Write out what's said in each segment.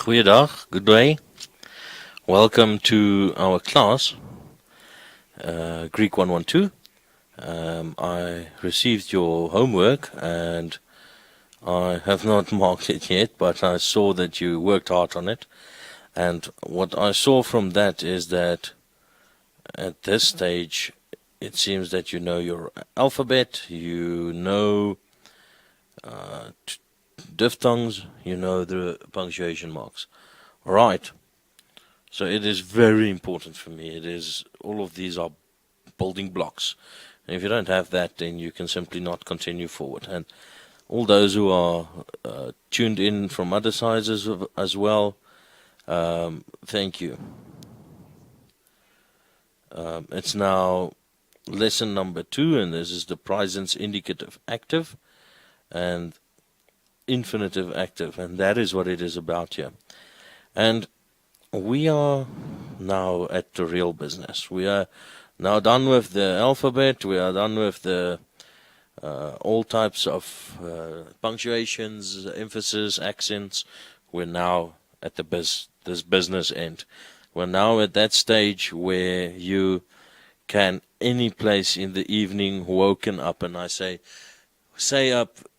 Goeiedag, good day. Welcome to our class, Greek 112. I received your homework and I have not marked it yet, but I saw that you worked hard on it. And what I saw from that is that at this stage, it seems that you know your alphabet, you know diphthongs, you know the punctuation marks. All right. So it is very important for me. All of these are building blocks. And if you don't have that, then you can simply not continue forward. And all those who are tuned in from other sides as well, thank you. It's now lesson number 2, and this is the present indicative active and infinitive active, and that is what it is about here. And we are now at the real business. We are now done with the alphabet. We are done with the all types of punctuations, emphasis, accents. We're now at this business end. We're now at that stage where you can, any place in the evening, woken up, and I say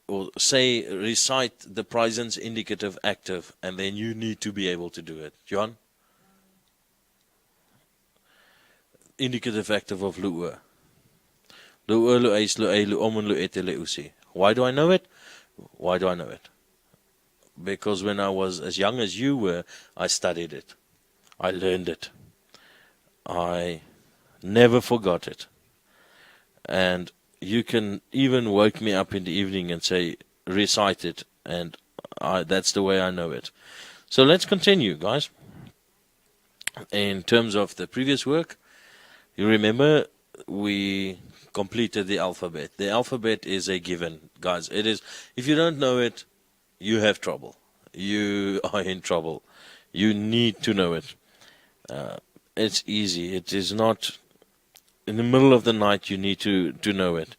recite the present indicative active, and then you need to be able to do it. John? Indicative active of lu'e. Lu'e, lu'eis, lu'e, lu'omen, lu'ete, lu'usi. Why do I know it? Why do I know it? Because when I was as young as you were, I studied it. I learned it. I never forgot it. And you can even wake me up in the evening and say, recite it, and that's the way I know it. So let's continue, guys. In terms of the previous work, you remember we completed the alphabet. The alphabet is a given, guys. It is. If you don't know it, you have trouble. You are in trouble. You need to know it. It's easy. It is not in the middle of the night. You need to know it.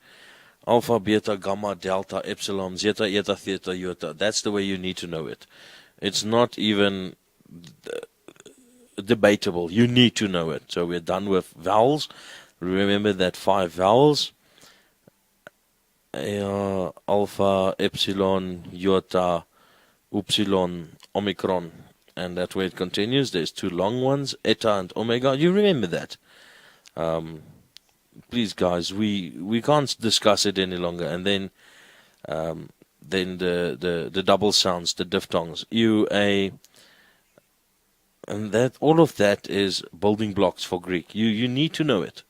Alpha, beta, gamma, delta, epsilon, zeta, eta, theta, iota. That's the way you need to know it. It's not even debatable. You need to know it. So we're done with vowels. Remember that 5 vowels. Alpha, epsilon, iota, upsilon, omicron. And that way it continues. There's 2 long ones, eta and omega. You remember that. Please, guys, we can't discuss it any longer. And then the double sounds, the diphthongs, U, A, and that all of that is building blocks for Greek. You need to know it.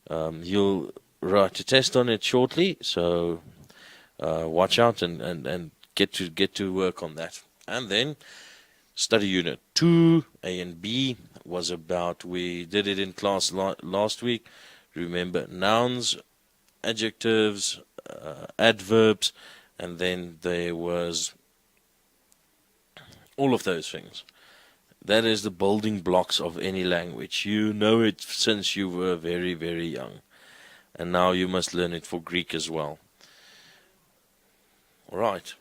You'll write a test on it shortly, so watch out and get to work on that. And then study unit 2, A and B, was about, we did it in class last week. Remember, nouns, adjectives, adverbs, and then there was all of those things. That is the building blocks of any language. You know it since you were very, very young. And now you must learn it for Greek as well. All right.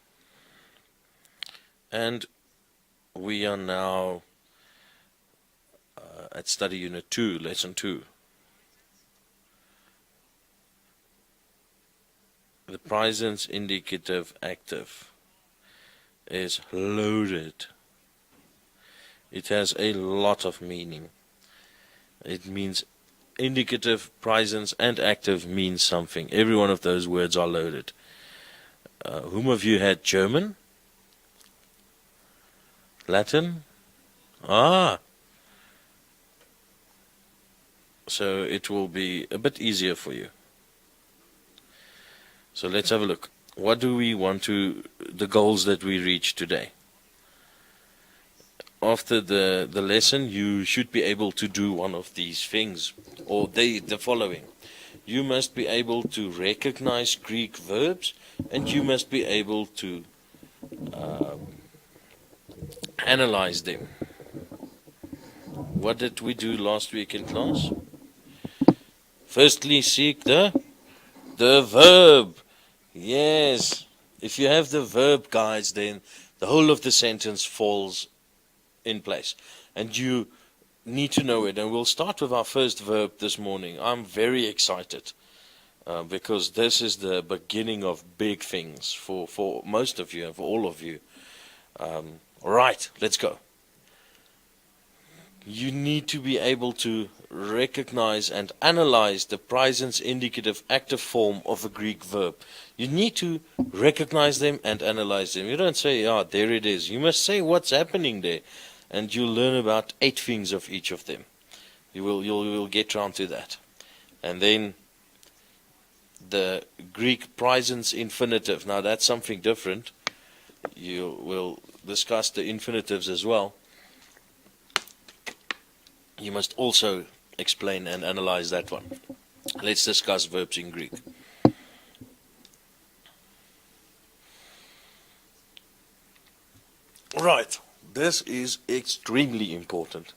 And we are now at study unit 2, lesson 2. The present indicative active is loaded. It has a lot of meaning. It means indicative, present, and active means something. Every one of those words are loaded. Whom of you had German? Latin? So it will be a bit easier for you. So let's have a look. What do we want the goals that we reach today? After the lesson, you should be able to do one of these things, or the following. You must be able to recognize Greek verbs, and you must be able to analyze them. What did we do last week in class? Firstly, seek the verb. Yes. If you have the verb, guys, then the whole of the sentence falls in place. And you need to know it. And we'll start with our first verb this morning. I'm very excited because this is the beginning of big things for most of you and for all of you. All right, let's go. You need to be able to recognize and analyze the present indicative active form of a Greek verb. You need to recognize them and analyze them. You don't say, there it is. You must say what's happening there. And you'll learn about 8 things of each of them. You'll get round to that. And then the Greek present infinitive. Now that's something different. You will discuss the infinitives as well. You must also explain and analyze that one. Let's discuss verbs in Greek. Right, this is extremely important.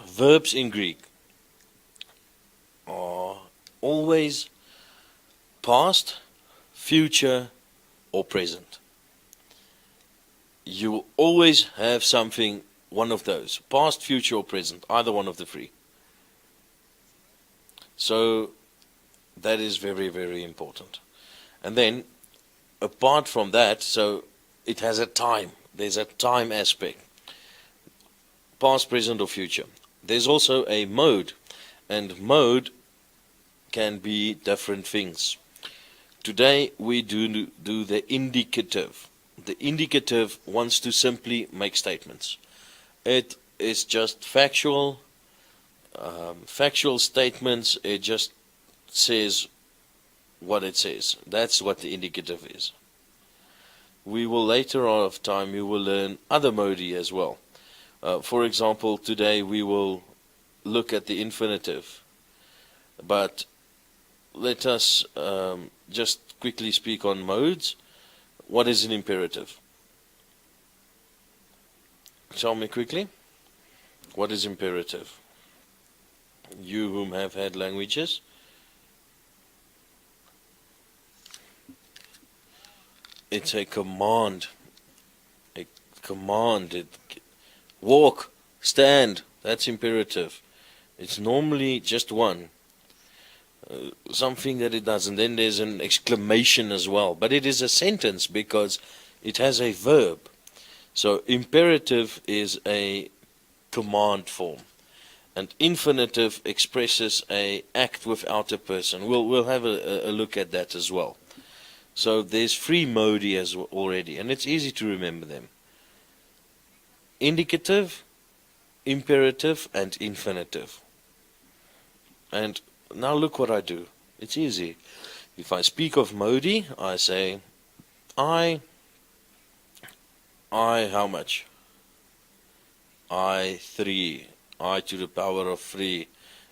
Verbs in Greek are always past, future, or present. You will always have something, one of those, past, future, or present, either one of the 3. So that is very, very important. And then, apart from that, so it has a time. There's a time aspect. Past, present, or future. There's also a mode, and mode can be different things. Today we do the indicative. The indicative wants to simply make statements. It is just factual statements. It just says what it says. That's what the indicative is. We will later on of time, you will learn other modi as well. For example, today we will look at the infinitive. But let us just quickly speak on modes. What is an imperative? Tell me quickly. What is imperative? You whom have had languages. It's a command. A command. Walk, stand. That's imperative. It's normally just one. Something that it does, and then there's an exclamation as well, but it is a sentence because it has a verb. So imperative is a command form, and infinitive expresses a act without a person. We'll have a look at that as well. So there's 3 modi as already, and it's easy to remember them: indicative, imperative, and infinitive. And now look what I do. It's easy. If I speak of modi, I say, I how much? I 3. I to the power of 3.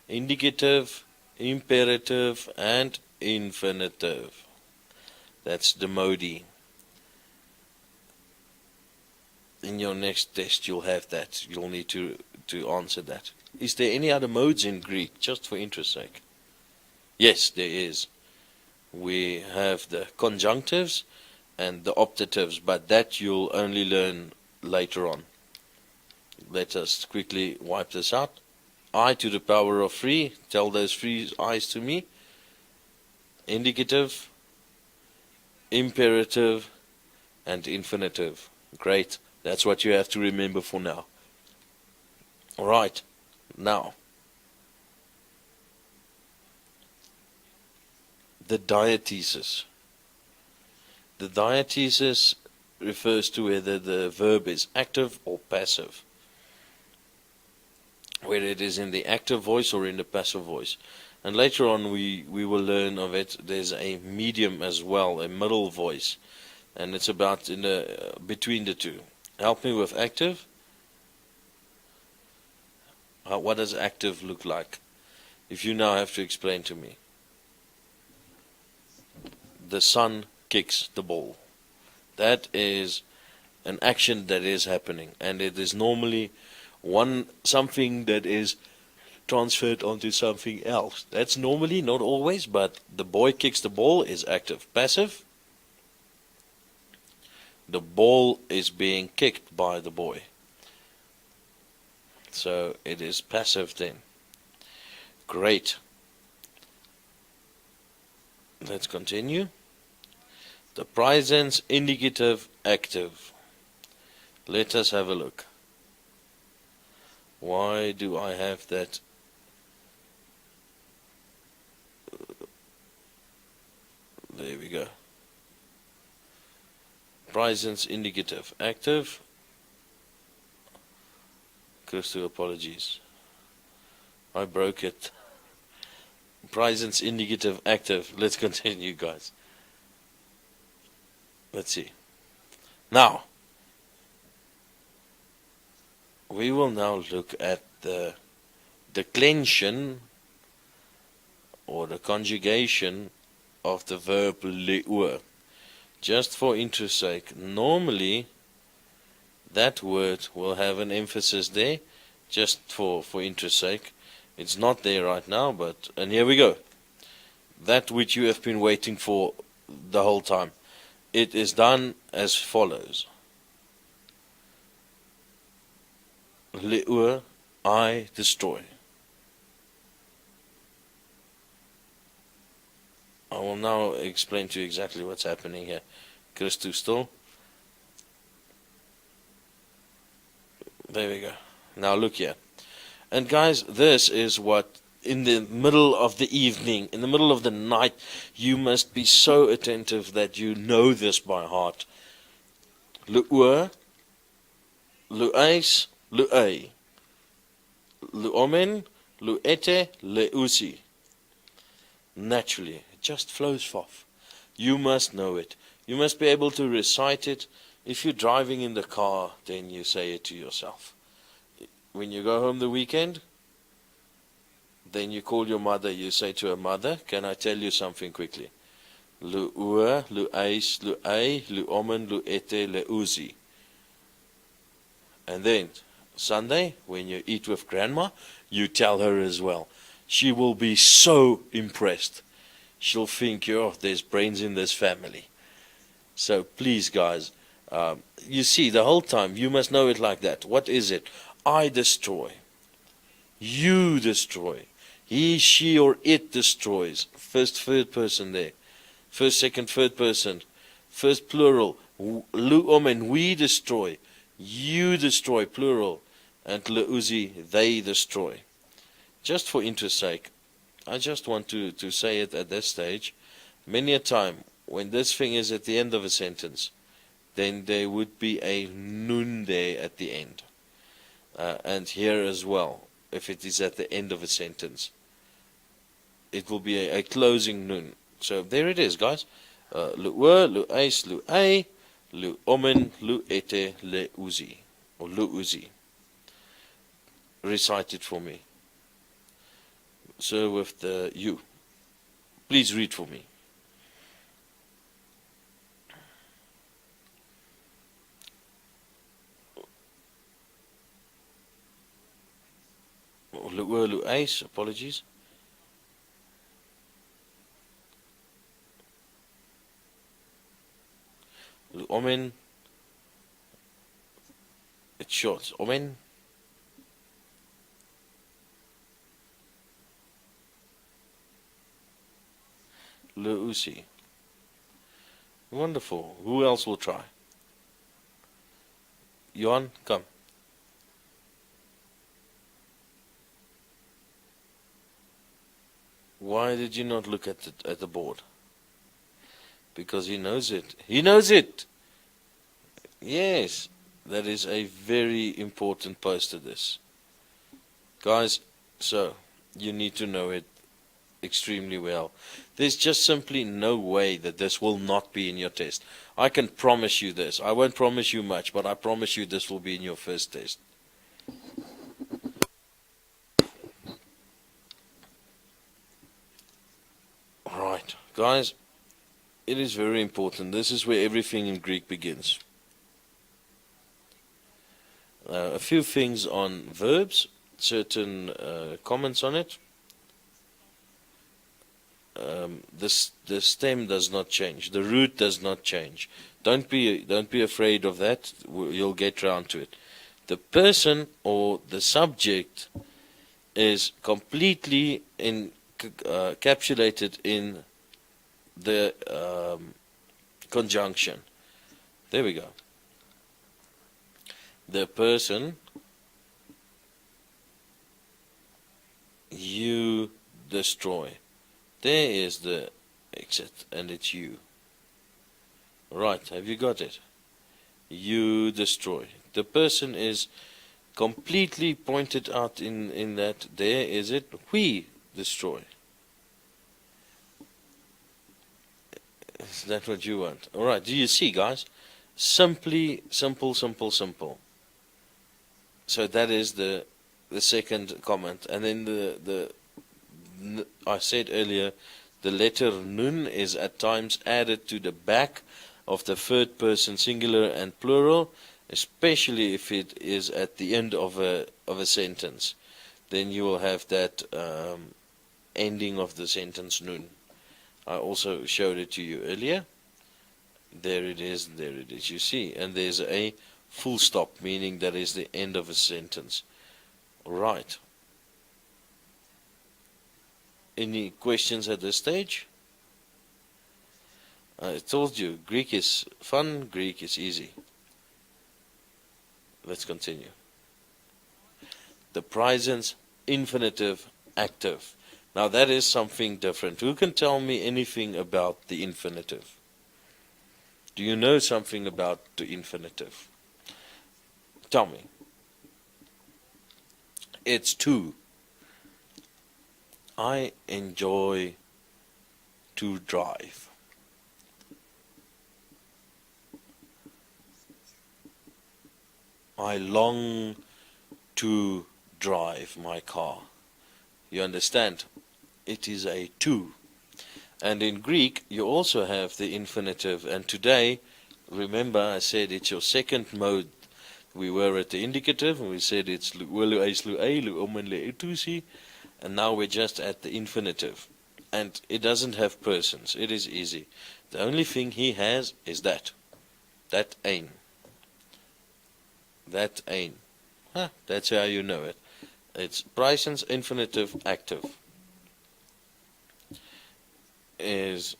Indicative, imperative, and infinitive. That's the modi. In your next test you'll have that. You'll need to answer that. Is there any other modes in Greek, just for interest's sake? Yes, there is. We have the conjunctives and the optatives, but that you'll only learn later on. Let us quickly wipe this out. I to the power of 3, tell those 3 I's to me. Indicative, imperative, and infinitive. Great, that's what you have to remember for now. Alright, now, the diathesis. The diathesis refers to whether the verb is active or passive, whether it is in the active voice or in the passive voice. And later on we will learn of it. There's a medium as well, a middle voice, and it's about in the between the two. Help me with active. What does active look like? If you now have to explain to me. The son kicks the ball. That is an action that is happening, and it is normally something that is transferred onto something else. That's normally, not always, but the boy kicks the ball is active. Passive, The ball is being kicked by the boy. So it is passive then. Great. Let's continue. The present indicative active. Let us have a look. Why do I have that? There we go. Present indicative active. Crystal, apologies. I broke it. Present indicative active. Let's continue, guys. Let's see. Now, we will now look at the declension or the conjugation of the verb le'ur. Just for interest's sake, normally that word will have an emphasis there, just for interest's sake. It's not there right now, but, and here we go. That which you have been waiting for the whole time. It is done as follows. Le'ur, I destroy. I will now explain to you exactly what's happening here. Christu still. There we go. Now look here. And guys, this is what, in the middle of the evening, in the middle of the night, you must be so attentive that you know this by heart. Le'ur, lu'ais, lu'ai. Lu'omen, lu'ete, le'usi. Naturally, it just flows off. You must know it. You must be able to recite it. If you're driving in the car, then you say it to yourself. When you go home the weekend, then you call your mother, you say to her, mother, can I tell you something quickly? Lu'ur, lu'ais, lu'ai, lu'omen, lu'ete, le'uzi. And then, Sunday, when you eat with grandma, you tell her as well. She will be so impressed. She'll think, oh, there's brains in this family. So please, guys, you see, the whole time, you must know it like that. What is it? I destroy. You destroy. He, she, or it destroys. First, third person there. First, second, third person. First, plural. Lu'omen, we destroy. You destroy, plural. And le'uzi, they destroy. Just for interest's sake, I just want to say it at this stage. Many a time, when this thing is at the end of a sentence, then there would be a nun there at the end. And here as well, if it is at the end of a sentence, it will be a closing nun. So there it is, guys. Lu'ur, lu'ais, lu'ai, lu'omen, lu'ete, le'uzi. Or lu'uzi. Recite it for me. So with the you. Please read for me. Lu'ur, lu'ais, apologies. Lu'omen. It's short. Omen. Le'usi. Wonderful. Who else will try? Johan, come. Why did you not look at the board? Because he knows it. He knows it! Yes, that is a very important post to this. Guys, so, you need to know it extremely well. There's just simply no way that this will not be in your test. I can promise you this. I won't promise you much, but I promise you this will be in your first test. Right, guys, it is very important. This is where everything in Greek begins. A few things on verbs, certain comments on it. the stem does not change, the root does not change. Don't be afraid of that. You'll get round to it. The person or the subject is completely encapsulated in the conjunction. There we go. The person you destroy. There is the exit, and it's you. Right, have you got it? You destroy. The person is completely pointed out in that. There is it. We destroy. Is that what you want? Alright, do you see, guys? Simply, simple. So that is the second comment. And then I said earlier, the letter nun is at times added to the back of the third person singular and plural, especially if it is at the end of a sentence. Then you will have that ending of the sentence nun. I also showed it to you earlier. There it is, you see. And there's a full stop, meaning that is the end of a sentence. Right. Any questions at this stage? I told you, Greek is fun, Greek is easy. Let's continue. The present infinitive active. Now that is something different. Who can tell me anything about the infinitive? Do you know something about the infinitive? Tell me. It's to. I enjoy to drive. I long to drive my car. You understand? It is a to. And in Greek, you also have the infinitive. And today, remember I said it's your second mode. We were at the indicative, and we said it's and now we're just at the infinitive. And it doesn't have persons. It is easy. The only thing he has is that. That ein. That ein. That's how you know it. It's present infinitive active. Is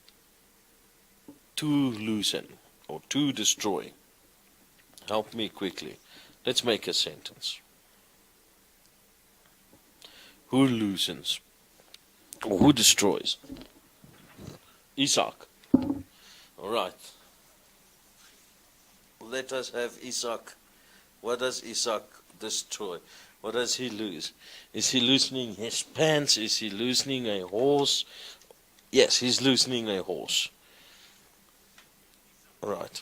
to loosen or to destroy. Help me quickly. Let's make a sentence. Who loosens or who destroys? Isaac. Alright. Let us have Isaac. What does Isaac destroy? What does he lose? Is he loosening his pants? Is he loosening a horse? Yes, he's loosening a horse. Right.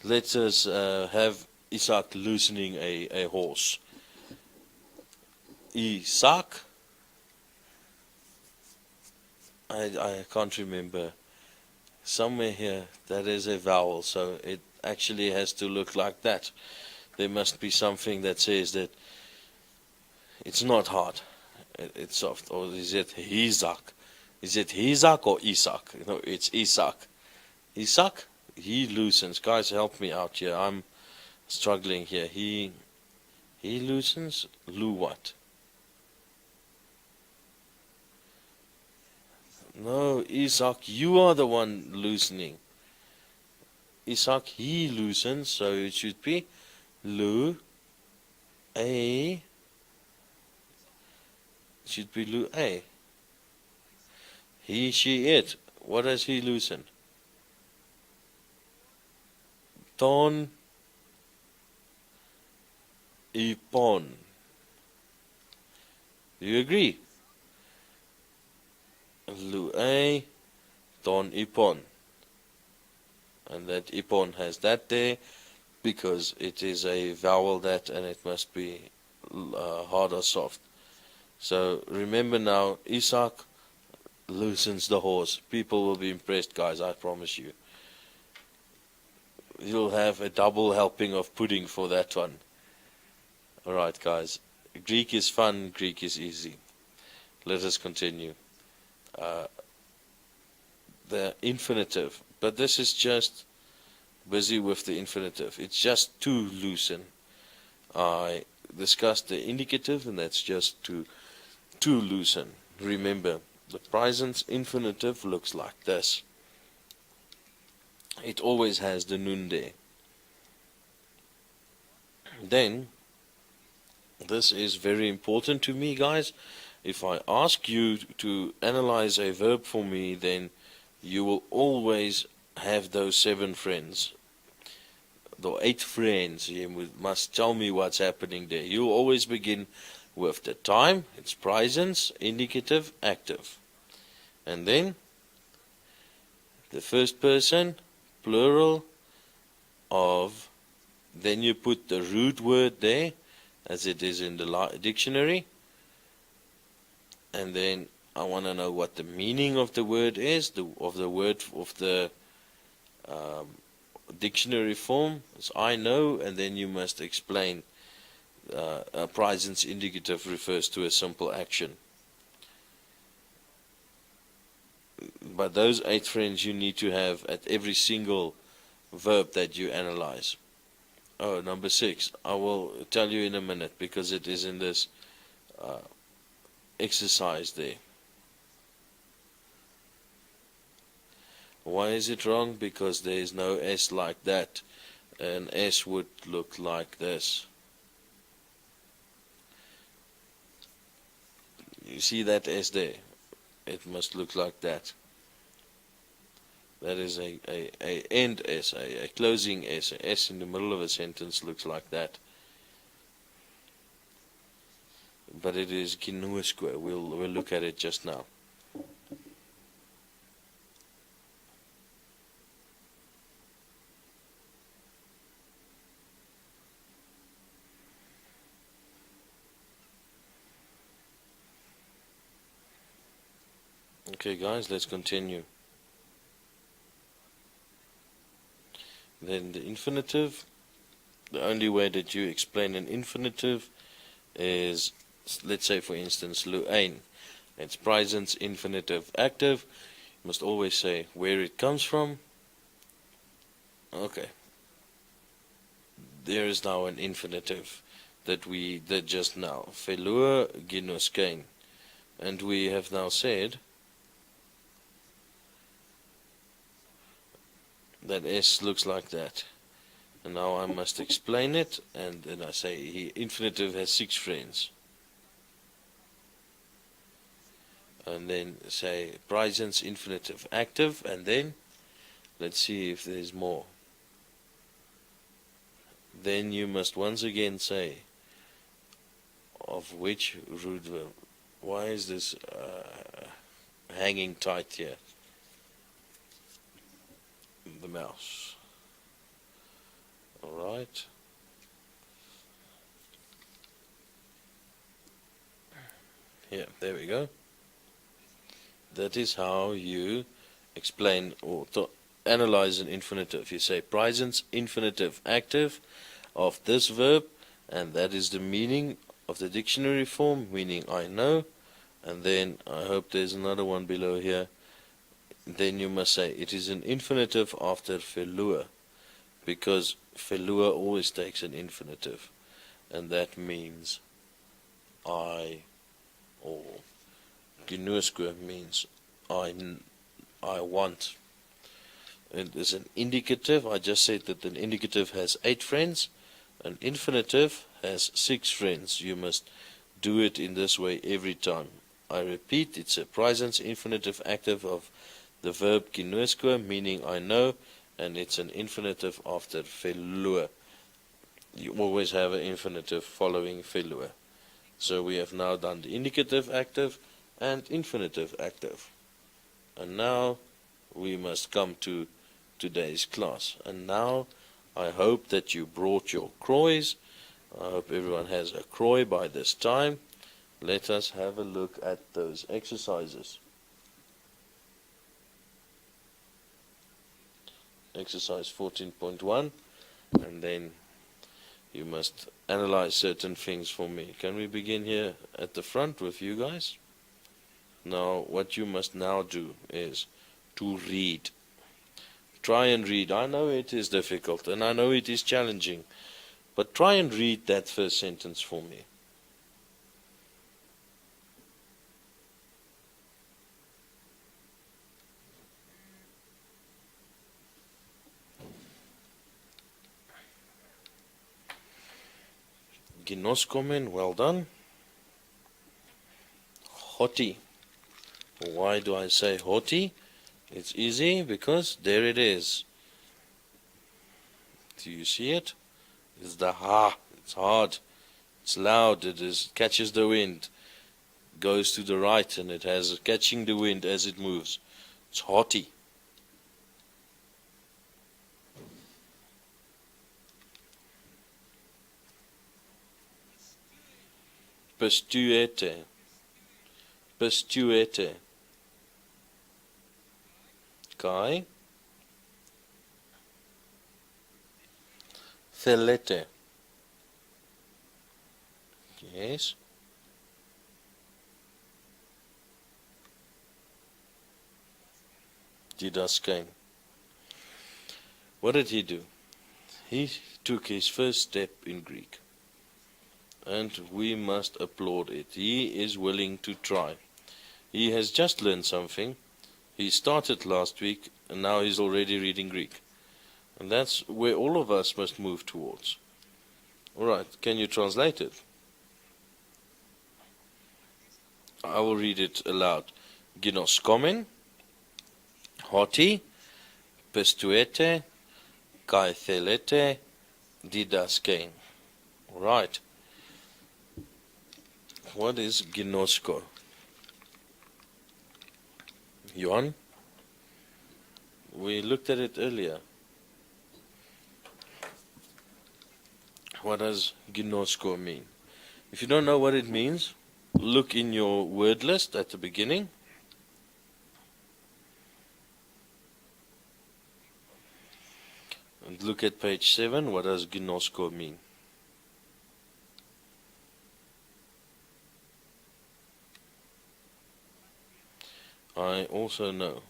Let us have Isaac loosening a horse. Isaac. I can't remember. Somewhere here that is a vowel, so it actually has to look like that. There must be something that says that it's not hard. It's soft. Or is it Isaac? Is it Isaac or Isaac? No, it's Isaac. Isaac? He loosens. Guys, help me out here. I'm struggling here. He loosens. Lou what? No, Isaac, you are the one loosening. Isaac, he loosens, so it should be Lou A. Should be Lou A. He, she, it. What does he loosen? Ton ipon. Do you agree? Lu A, ton ipon. And that ipon has that there because it is a vowel that, and it must be hard or soft. So remember now, Isaac loosens the horse. People will be impressed, guys, I promise you. You'll have a double helping of pudding for that one. Alright, guys. Greek is fun, Greek is easy. Let us continue. the infinitive, but this is just busy with the infinitive. It's just to loosen. I discussed the indicative, and that's just to loosen. Remember, the present infinitive looks like this. It always has the nun there. Then, this is very important to me, guys. If I ask you to analyze a verb for me, then you will always have those 7 friends. The 8 friends. You must tell me what's happening there. You'll always begin with the time, it's present, indicative, active. And then, the first person, plural of, then you put the root word there, as it is in the dictionary. And then I want to know what the meaning of the word is, of the dictionary form. As I know, and then you must explain. A present indicative refers to a simple action. But those 8 friends you need to have at every single verb that you analyze. Oh, number 6. I will tell you in a minute, because it is in this exercise there. Why is it wrong? Because there is no S like that. An S would look like this. You see that S there? It must look like that. That is a end S, a closing S. A S in the middle of a sentence looks like that. But it is Kinuiskwe. We'll look at it just now. Okay, guys, let's continue. Then the infinitive. The only way that you explain an infinitive is, let's say for instance, lu'ain. It's present infinitive active. You must always say where it comes from. Okay. There is now an infinitive that we did just now. Felua ginoskein. And we have now said that S looks like that. And now I must explain it, and then I say infinitive has 6 friends. And then say present infinitive active, and then let's see if there's more. Then you must once again say of which root verb. Why is this hanging tight here? The mouse. Alright. Yeah, there we go. That is how you explain or analyze an infinitive. You say present infinitive active of this verb, and that is the meaning of the dictionary form, meaning I know. And then I hope there's another one below here. Then you must say it is an infinitive after felua, because felua always takes an infinitive, and that means I, or genuiskwe means I want. It is an indicative. I just said that an indicative has 8 friends. An infinitive has 6 friends. You must do it in this way every time. I repeat, it's a present infinitive active of the verb genuiskwe, meaning I know, and it's an infinitive after felua. You always have an infinitive following felua. So we have now done the indicative active and infinitive active. And now we must come to today's class. And now I hope that you brought your croys. I hope everyone has a croy by this time. Let us have a look at those exercises. Exercise 14.1, and then you must analyze certain things for me. Can we begin here at the front with you guys? Now, what you must now do is to read. Try and read. I know it is difficult and I know it is challenging, but try and read that first sentence for me. Ginoskomen, well done. Hoti. Why do I say hoti? It's easy because there it is. Do you see it? It's the ha. It's hard. It's loud. It catches the wind. Goes to the right and it has catching the wind as it moves. It's hoti. Bestuete. Bestuete. Kai. Thelete. Yes. Didaskein. What did he do? He took his first step in Greek. And we must applaud it. He is willing to try. He has just learned something. He started last week and now he's already reading Greek. And that's where all of us must move towards. Alright, can you translate it? I will read it aloud. Ginoskomen, hoti, pestuete, kai thelete, didaskein. Right. What is ginosko? Johan? We looked at it earlier. What does ginosko mean? If you don't know what it means, look in your word list at the beginning. And look at page 7. What does ginosko mean? I also know.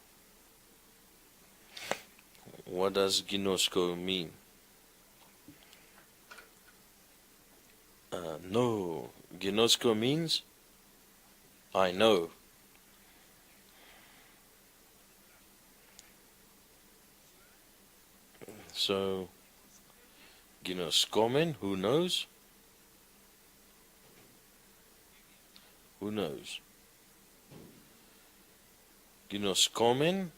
What does ginosko mean? No. Ginosko means I know. So, ginoskomen, who knows? Who knows? Ginoskomen.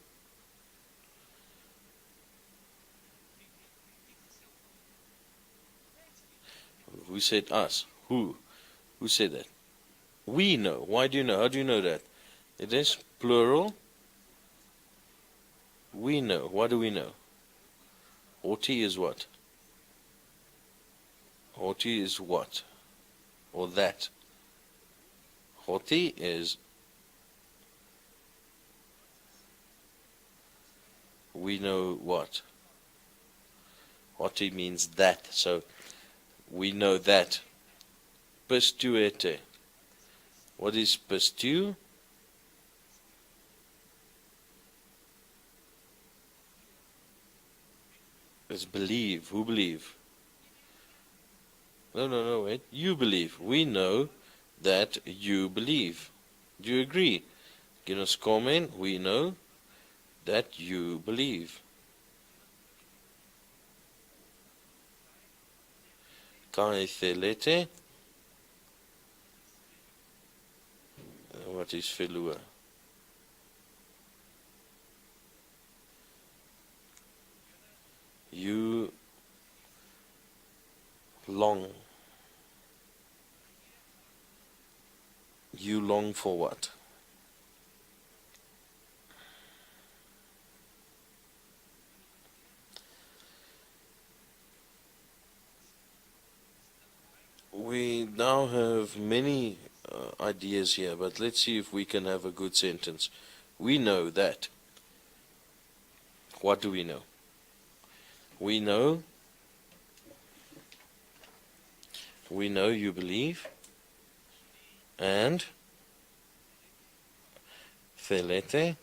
Who said us? Who? Who said that? We know. Why do you know? How do you know that? It is plural. We know. What do we know? Hoti is what? Hoti is what? Or that? Hoti is we know what? Hoti means that. So we know that. Pestuete. What is pestu? It's believe. Who believe? No, wait. You believe. We know that you believe. Do you agree? Ginoskomen, we know that you believe. Kai thelete. What is felua? You long. You long for what? We now have many ideas here, but let's see if we can have a good sentence. We know that. What do we know? We know you believe, and Thelete.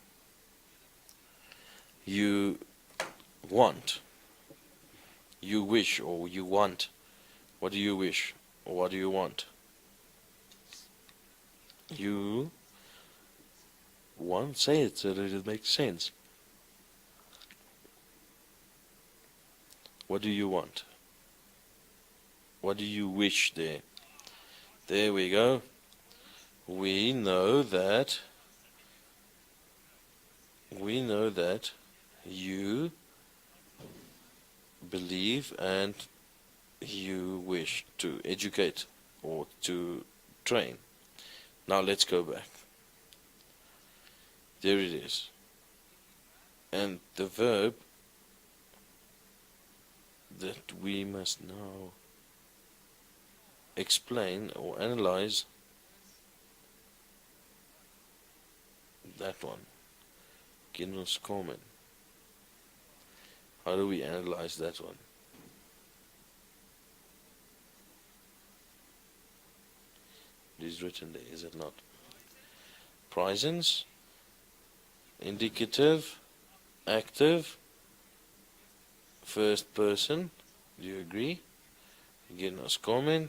You want. You wish or you want. What do you wish or what do you want? You want. Say it so that it makes sense. What do you want? What do you wish there? There we go. We know that you believe and you wish to educate or to train. Now let's go back. There it is. And the verb that we must now explain or analyze, that one. Genoskomen. How do we analyze that one? It is written there, is it not? Presence, indicative, active, first person. Do you agree? Genoskomen,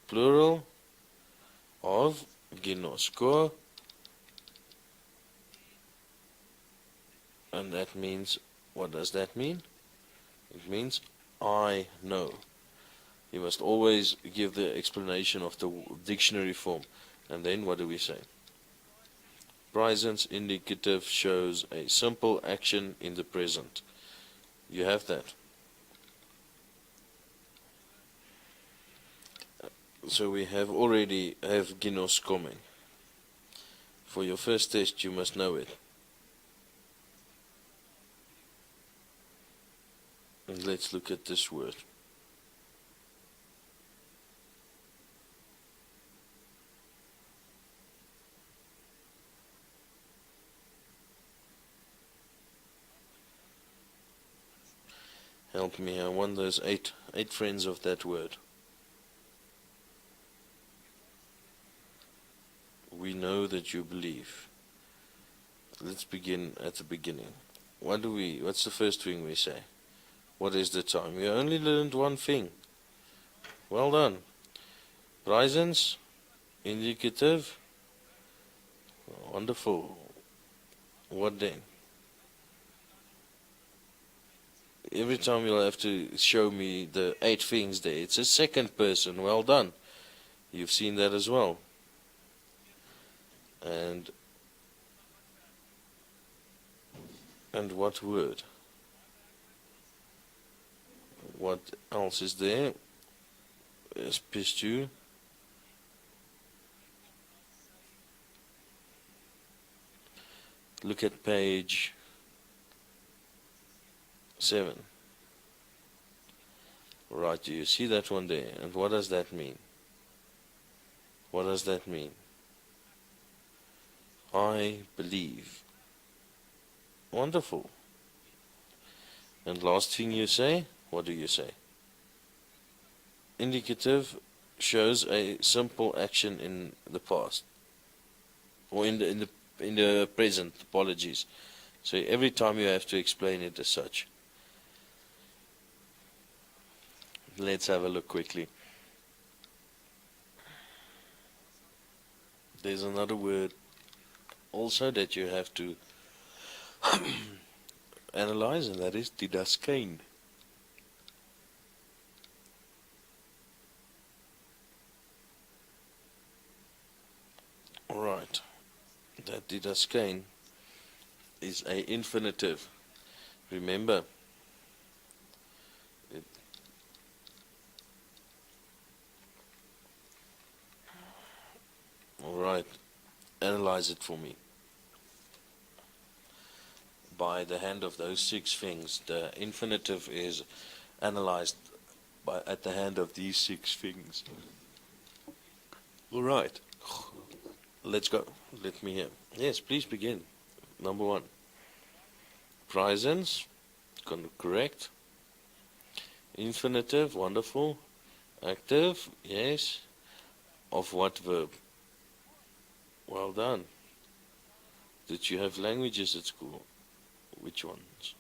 plural of genosko. And that means, what does that mean? It means I know. You must always give the explanation of the dictionary form. And then what do we say? Presence indicative shows a simple action in the present. You have that. So we have already have genoskomen. For your first test you must know it. And let's look at this word. Help me, I want those eight friends of that word. We know that you believe. Let's begin at the beginning. What's the first thing we say? What is the time? We only learned one thing. Well done. Presence, indicative. Wonderful. What then? Every time you'll have to show me the 8 things there. It's a second person. Well done. You've seen that as well. And what word? What else is there? Pistu. Look at page 7. Right, do you see that one there? And what does that mean? What does that mean? I believe. Wonderful. And last thing you say? What do you say? Indicative shows a simple action in the past. Or in the present, apologies. So every time you have to explain it as such. Let's have a look quickly. There's another word also that you have to analyze, and that is didaskein. Alright, that didaskein is a infinitive. Remember, alright, analyze it for me. By the hand of those 6 things, the infinitive is analyzed at the hand of these 6 things. Alright, let's go. Let me hear. Yes, please begin. Number 1. Presence, correct. Infinitive, wonderful. Active, yes. Of what verb? Well done. Did you have languages at school? Which ones?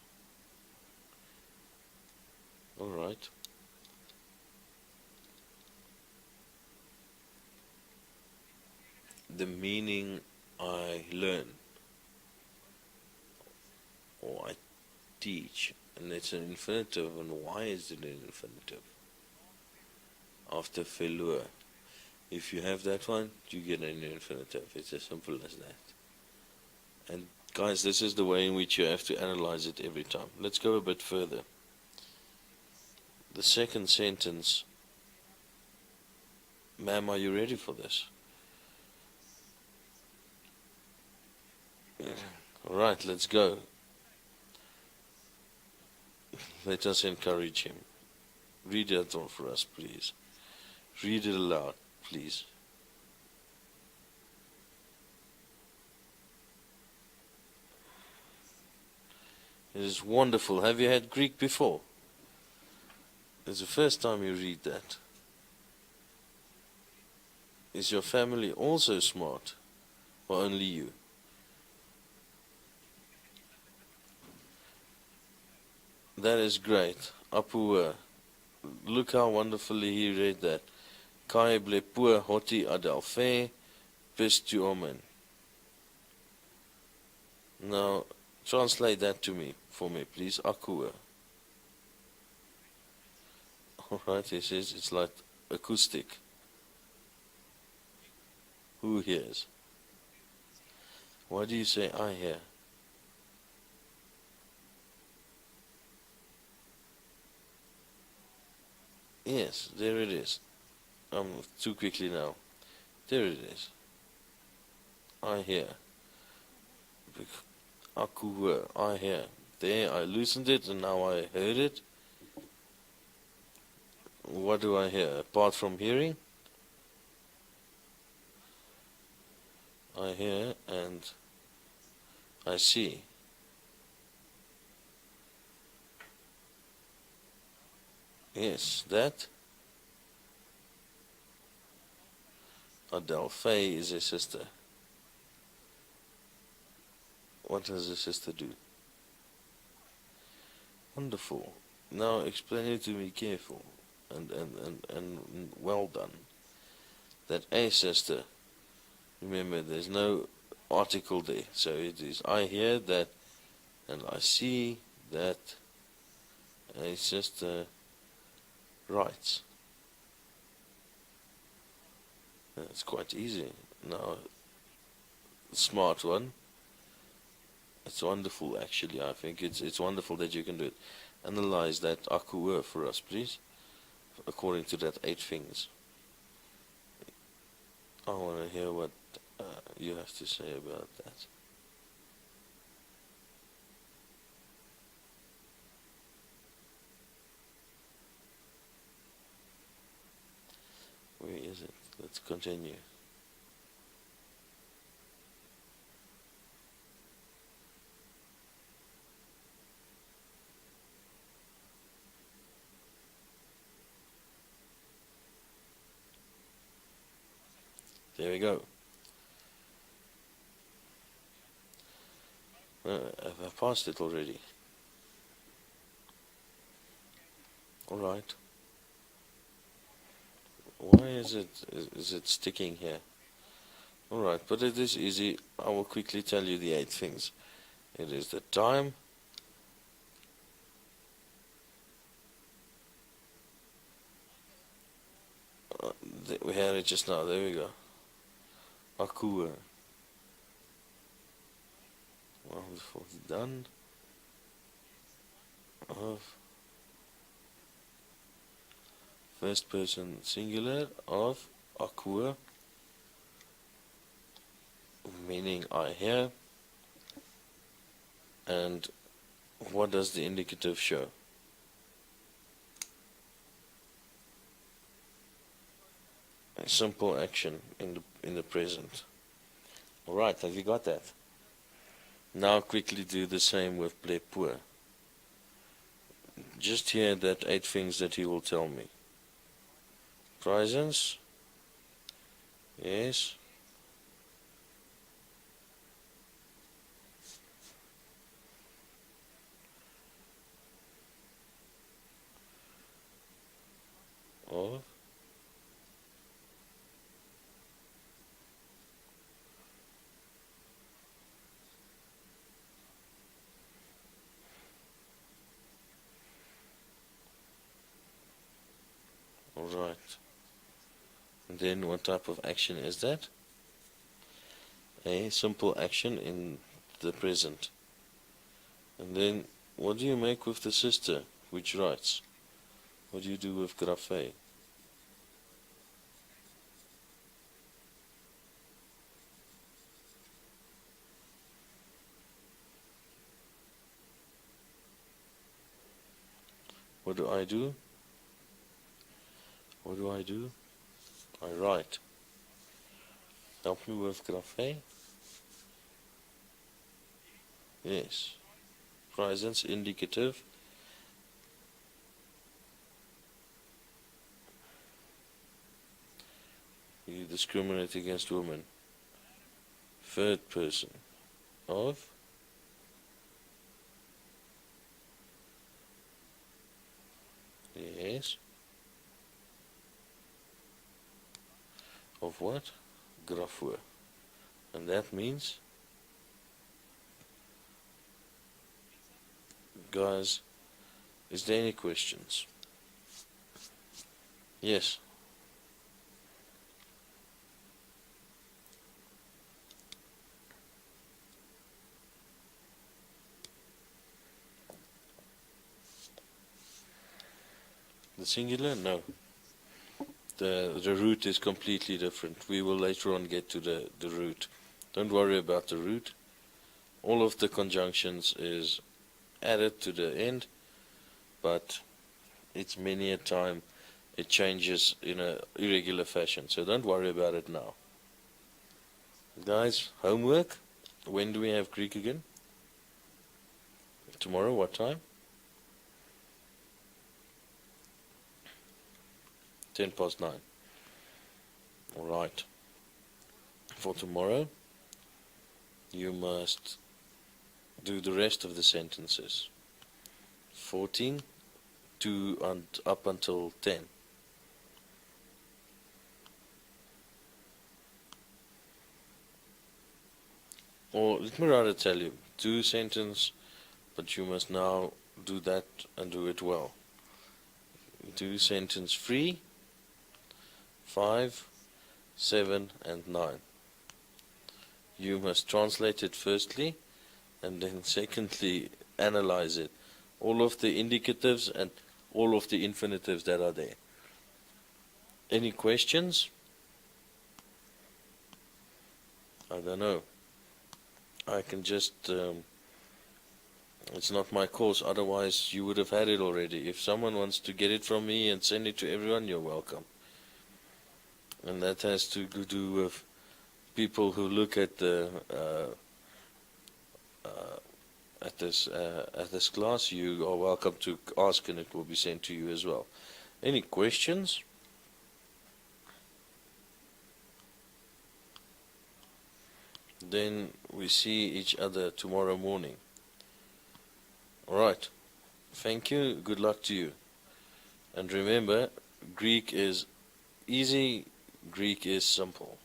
Alright. The meaning I learn or I teach, and it's an infinitive, and why is it an infinitive? After verloor. If you have that one, you get an infinitive. It's as simple as that. And guys, this is the way in which you have to analyze it every time. Let's go a bit further. The second sentence. Ma'am, are you ready for this? Alright, let's go. Let us encourage him. Read that one for us, please. Read it aloud, please. It is wonderful. Have you had Greek before? It's the first time you read that. Is your family also smart, or only you? That is great. Apua. Look how wonderfully he read that. Kai ble pua hoti adelphe pistu omen. Now, translate that to me, for me, please. Akua. Alright, he says it's like acoustic. Who hears? Why do you say I hear? Yes, there it is. I'm too quickly now. There it is. I hear. Aku, I hear. There, I loosened it and now I heard it. What do I hear? Apart from hearing? I hear and I see. Yes, that. Adelphi is a sister. What does a sister do? Wonderful. Now explain it to me careful and well done. That a sister, remember there's no article there, so it is I hear that and I see that a sister writes. It's quite easy. Now, the smart one. It's wonderful, actually. I think it's wonderful that you can do it. Analyze that akua for us, please. According to that 8 things. I want to hear what you have to say about that. Where is it? Let's continue. There we go. I passed it already. Alright. Why is it sticking here? Alright, but it is easy. I will quickly tell you the 8 things. It is the time, we had it just now, there we go. Akua. Wonderful. Done. Of first person singular of akua, meaning I hear. And what does the indicative show? A simple action in the present. Alright, have you got that? Now quickly do the same with plepua. Just hear that 8 things that he will tell me. Presence. Yes. Right. And then what type of action is that? A simple action in the present. And then what do you make with the sister, which writes? What do you do with graph A? What do I do? What do I do? I write. Help me with graph A? Yes. Presence, indicative. You discriminate against women. Third person of yes. Of what? Grafwe. And that means, guys, is there any questions? Yes. The singular? No. The root is completely different. We will later on get to the root. Don't worry about the root. All of the conjunctions is added to the end, but it's many a time it changes in a irregular fashion. So don't worry about it now. Guys, homework. When do we have Greek again? Tomorrow, what time? 9:10. Alright. For tomorrow, you must do the rest of the sentences. 14 to up until 10. Or let me rather tell you, do sentence, but you must now do that and do it well. Do sentence 3, 5, 7 and 9. You must translate it firstly, and then secondly analyze it. All of the indicatives and all of the infinitives that are there. Any questions? I don't know. I can just, it's not my course, otherwise you would have had it already. If someone wants to get it from me and send it to everyone, you're welcome. And that has to do with people who look at the at this class. You are welcome to ask, and it will be sent to you as well. Any questions? Then we see each other tomorrow morning. Alright. Thank you. Good luck to you. And remember, Greek is easy, Greek is simple.